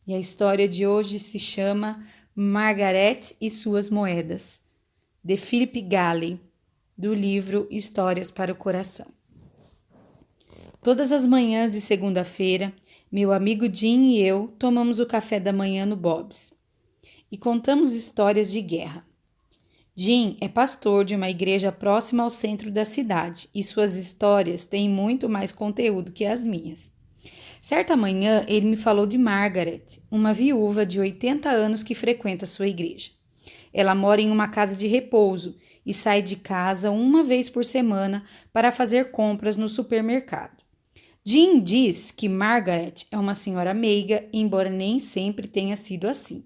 E a história de hoje se chama Margaret e suas moedas, de Philip Galley, do livro Histórias para o Coração. Todas as manhãs de segunda-feira, meu amigo Jim e eu tomamos o café da manhã no Bob's e contamos histórias de guerra. Jim é pastor de uma igreja próxima ao centro da cidade e suas histórias têm muito mais conteúdo que as minhas. Certa manhã, ele me falou de Margaret, uma viúva de 80 anos que frequenta sua igreja. Ela mora em uma casa de repouso e sai de casa uma vez por semana para fazer compras no supermercado. Jim diz que Margaret é uma senhora meiga, embora nem sempre tenha sido assim.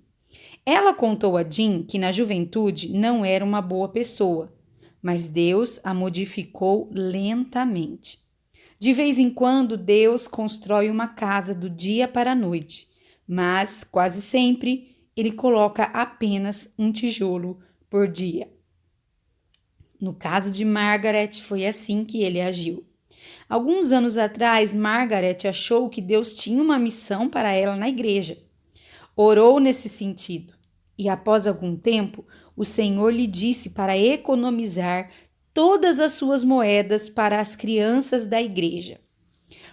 Ela contou a Jim que na juventude não era uma boa pessoa, mas Deus a modificou lentamente. De vez em quando, Deus constrói uma casa do dia para a noite, mas quase sempre ele coloca apenas um tijolo por dia. No caso de Margaret, foi assim que ele agiu. Alguns anos atrás, Margaret achou que Deus tinha uma missão para ela na igreja. Orou nesse sentido e, após algum tempo, o Senhor lhe disse para economizar todas as suas moedas para as crianças da igreja.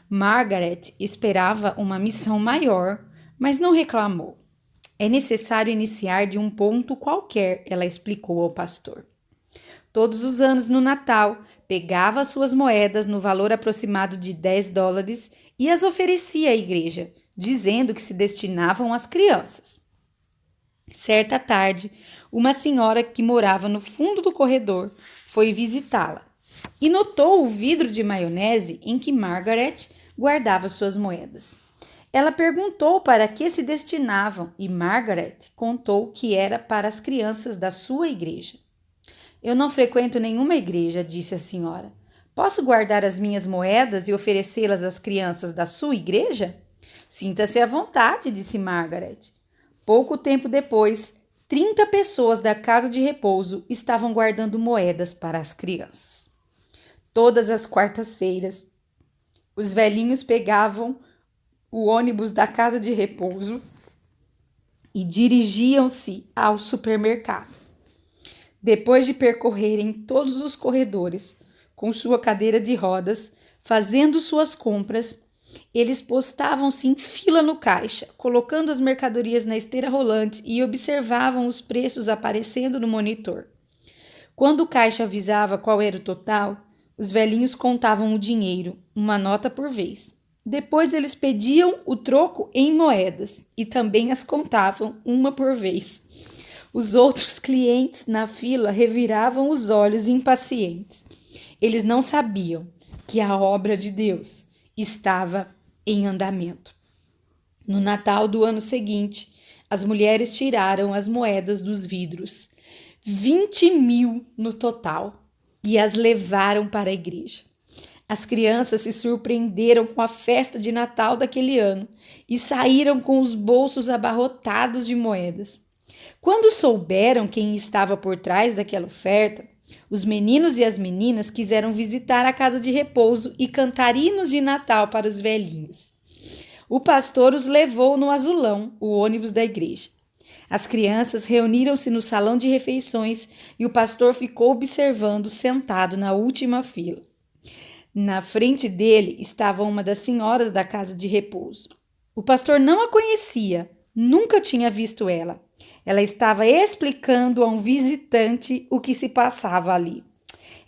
Margaret esperava uma missão maior, mas não reclamou. É necessário iniciar de um ponto qualquer, ela explicou ao pastor. Todos os anos no Natal, pegava suas moedas no valor aproximado de $10 e as oferecia à igreja, dizendo que se destinavam às crianças. Certa tarde, uma senhora que morava no fundo do corredor foi visitá-la e notou o vidro de maionese em que Margaret guardava suas moedas. Ela perguntou para que se destinavam e Margaret contou que era para as crianças da sua igreja. Eu não frequento nenhuma igreja, disse a senhora. Posso guardar as minhas moedas e oferecê-las às crianças da sua igreja? Sinta-se à vontade, disse Margaret. Pouco tempo depois, 30 pessoas da casa de repouso estavam guardando moedas para as crianças. Todas as quartas-feiras, os velhinhos pegavam o ônibus da casa de repouso e dirigiam-se ao supermercado. Depois de percorrerem todos os corredores com sua cadeira de rodas, fazendo suas compras, eles postavam-se em fila no caixa, colocando as mercadorias na esteira rolante e observavam os preços aparecendo no monitor. Quando o caixa avisava qual era o total, os velhinhos contavam o dinheiro, uma nota por vez. Depois eles pediam o troco em moedas e também as contavam uma por vez. Os outros clientes na fila reviravam os olhos impacientes. Eles não sabiam que a obra de Deus estava em andamento. No Natal do ano seguinte, as mulheres tiraram as moedas dos vidros, 20.000 no total, e as levaram para a igreja. As crianças se surpreenderam com a festa de Natal daquele ano e saíram com os bolsos abarrotados de moedas. Quando souberam quem estava por trás daquela oferta, os meninos e as meninas quiseram visitar a casa de repouso e cantar hinos de Natal para os velhinhos. O pastor os levou no azulão, o ônibus da igreja. As crianças reuniram-se no salão de refeições e o pastor ficou observando sentado na última fila. Na frente dele estava uma das senhoras da casa de repouso. O pastor não a conhecia, nunca tinha visto ela. Ela estava explicando a um visitante o que se passava ali.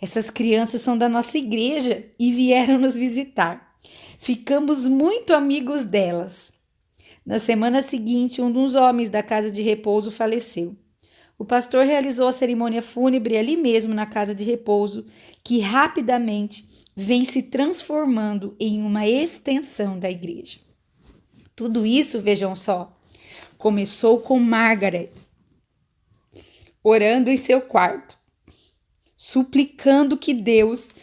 Essas crianças são da nossa igreja e vieram nos visitar. Ficamos muito amigos delas. Na semana seguinte, um dos homens da casa de repouso faleceu. O pastor realizou a cerimônia fúnebre ali mesmo na casa de repouso, que rapidamente vem se transformando em uma extensão da igreja. Tudo isso, vejam só, começou com Margaret, orando em seu quarto, suplicando que Deus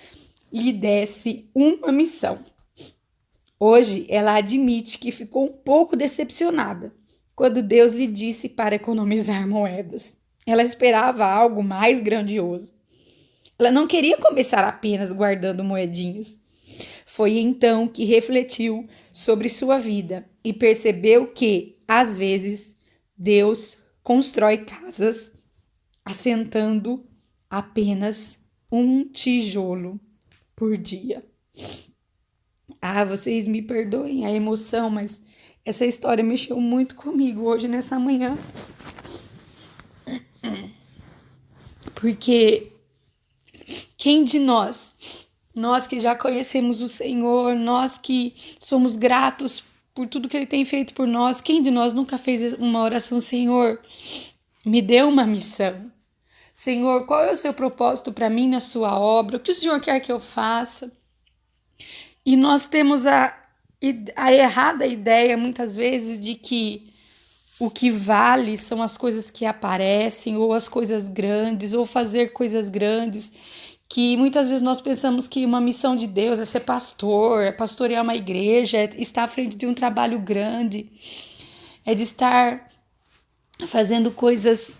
lhe desse uma missão. Hoje, ela admite que ficou um pouco decepcionada quando Deus lhe disse para economizar moedas. Ela esperava algo mais grandioso. Ela não queria começar apenas guardando moedinhas. Foi então que refletiu sobre sua vida e percebeu que, às vezes, Deus constrói casas assentando apenas um tijolo por dia. Vocês me perdoem a emoção, mas essa história mexeu muito comigo hoje nessa manhã. Porque quem de nós que já conhecemos o Senhor, nós que somos gratos por tudo que Ele tem feito por nós, quem de nós nunca fez uma oração: Senhor, me dê uma missão. Senhor, qual é o seu propósito para mim na sua obra? O que o Senhor quer que eu faça? E nós temos a errada ideia, muitas vezes, de que o que vale são as coisas que aparecem, ou as coisas grandes, ou fazer coisas grandes, que muitas vezes nós pensamos que uma missão de Deus é ser pastor, é pastorear uma igreja, é estar à frente de um trabalho grande, é de estar fazendo coisas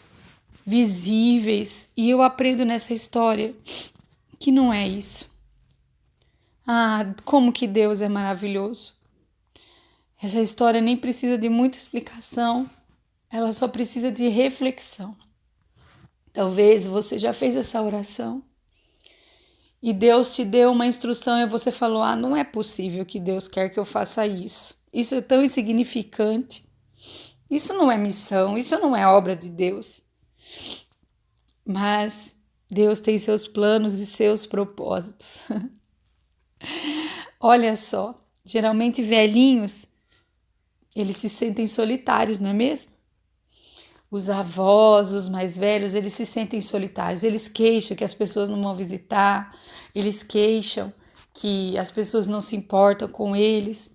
visíveis. E eu aprendo nessa história que não é isso. Como que Deus é maravilhoso. Essa história nem precisa de muita explicação, ela só precisa de reflexão. Talvez você já fez essa oração e Deus te deu uma instrução e você falou: não é possível que Deus quer que eu faça isso. Isso é tão insignificante. Isso não é missão, isso não é obra de Deus. Mas Deus tem seus planos e seus propósitos. Olha só, geralmente velhinhos, eles se sentem solitários, não é mesmo? Os avós, os mais velhos, eles se sentem solitários. Eles queixam que as pessoas não vão visitar, eles queixam que as pessoas não se importam com eles.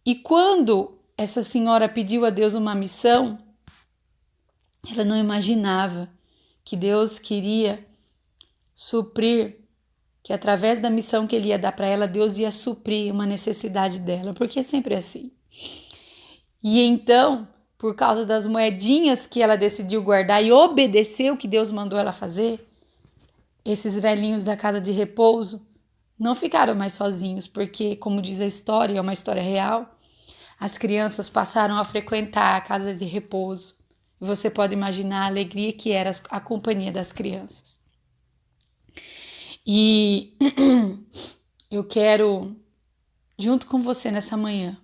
E quando essa senhora pediu a Deus uma missão, ela não imaginava que Deus queria suprir, que através da missão que Ele ia dar para ela, Deus ia suprir uma necessidade dela, porque é sempre assim. E então, por causa das moedinhas que ela decidiu guardar e obedeceu o que Deus mandou ela fazer, esses velhinhos da casa de repouso não ficaram mais sozinhos, porque, como diz a história, é uma história real, as crianças passaram a frequentar a casa de repouso. E você pode imaginar a alegria que era a companhia das crianças. E eu quero, junto com você nessa manhã,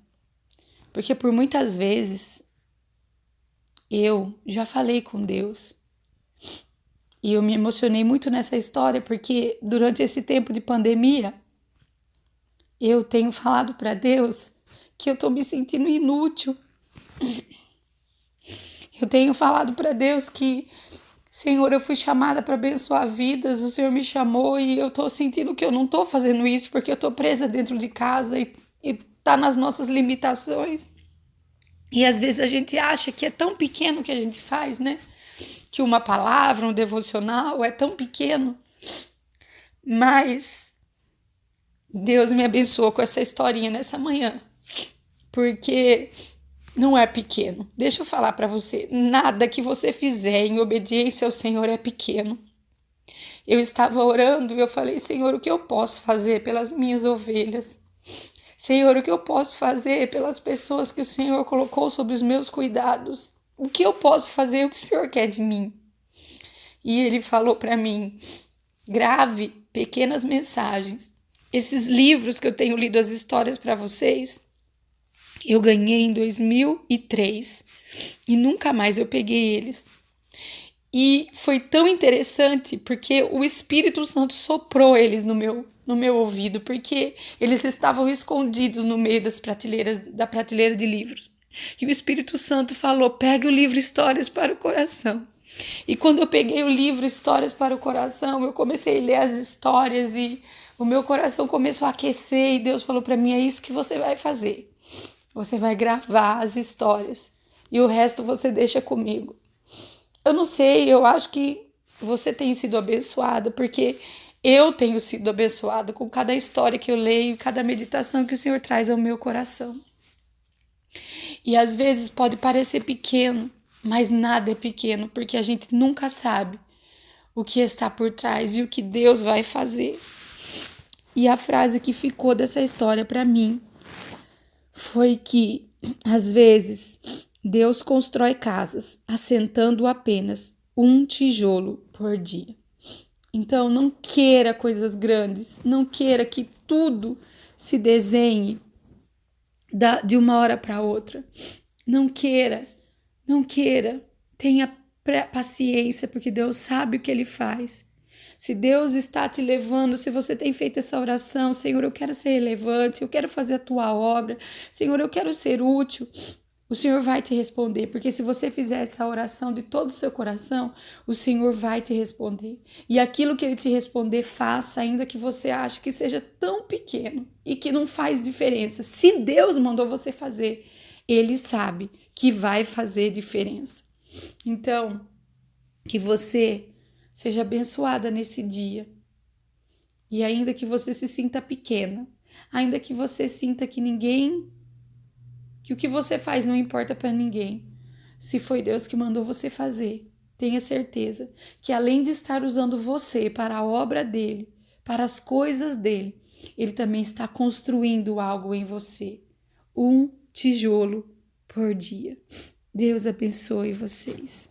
porque por muitas vezes eu já falei com Deus e eu me emocionei muito nessa história, porque durante esse tempo de pandemia eu tenho falado para Deus que eu estou me sentindo inútil. Eu tenho falado para Deus que, Senhor, eu fui chamada para abençoar vidas, o Senhor me chamou e eu estou sentindo que eu não estou fazendo isso porque eu estou presa dentro de casa e está nas nossas limitações. E às vezes a gente acha que é tão pequeno o que a gente faz, né? Que uma palavra, um devocional é tão pequeno. Mas Deus me abençoou com essa historinha nessa manhã, porque não é pequeno. Deixa eu falar para você, nada que você fizer em obediência ao Senhor é pequeno. Eu estava orando e eu falei: Senhor, o que eu posso fazer pelas minhas ovelhas? Senhor, o que eu posso fazer pelas pessoas que o Senhor colocou sob os meus cuidados? O que eu posso fazer? O que o Senhor quer de mim? E Ele falou para mim: grave pequenas mensagens. Esses livros que eu tenho lido as histórias para vocês, eu ganhei em 2003 e nunca mais eu peguei eles. E foi tão interessante porque o Espírito Santo soprou eles no meu ouvido, porque eles estavam escondidos no meio da prateleira de livros. E o Espírito Santo falou: pegue o livro Histórias para o Coração. E quando eu peguei o livro Histórias para o Coração, eu comecei a ler as histórias e o meu coração começou a aquecer e Deus falou para mim: é isso que você vai fazer. Você vai gravar as histórias e o resto você deixa comigo. Eu não sei, eu acho que você tem sido abençoada, porque eu tenho sido abençoada com cada história que eu leio, cada meditação que o Senhor traz ao meu coração. E às vezes pode parecer pequeno, mas nada é pequeno, porque a gente nunca sabe o que está por trás e o que Deus vai fazer. E a frase que ficou dessa história para mim foi que Às vezes, Deus constrói casas assentando apenas um tijolo por dia. Então, não queira coisas grandes, não queira que tudo se desenhe de uma hora para outra. Não queira, não queira. Tenha paciência, porque Deus sabe o que Ele faz. Se Deus está te levando, se você tem feito essa oração, Senhor, eu quero ser relevante, eu quero fazer a tua obra, Senhor, eu quero ser útil, o Senhor vai te responder, porque se você fizer essa oração de todo o seu coração, o Senhor vai te responder. E aquilo que Ele te responder, faça, ainda que você ache que seja tão pequeno e que não faz diferença. Se Deus mandou você fazer, Ele sabe que vai fazer diferença. Então, que você seja abençoada nesse dia. E ainda que você se sinta pequena, ainda que você sinta que o que você faz não importa para ninguém, se foi Deus que mandou você fazer, tenha certeza que além de estar usando você para a obra dele, para as coisas dele, ele também está construindo algo em você. Um tijolo por dia. Deus abençoe vocês.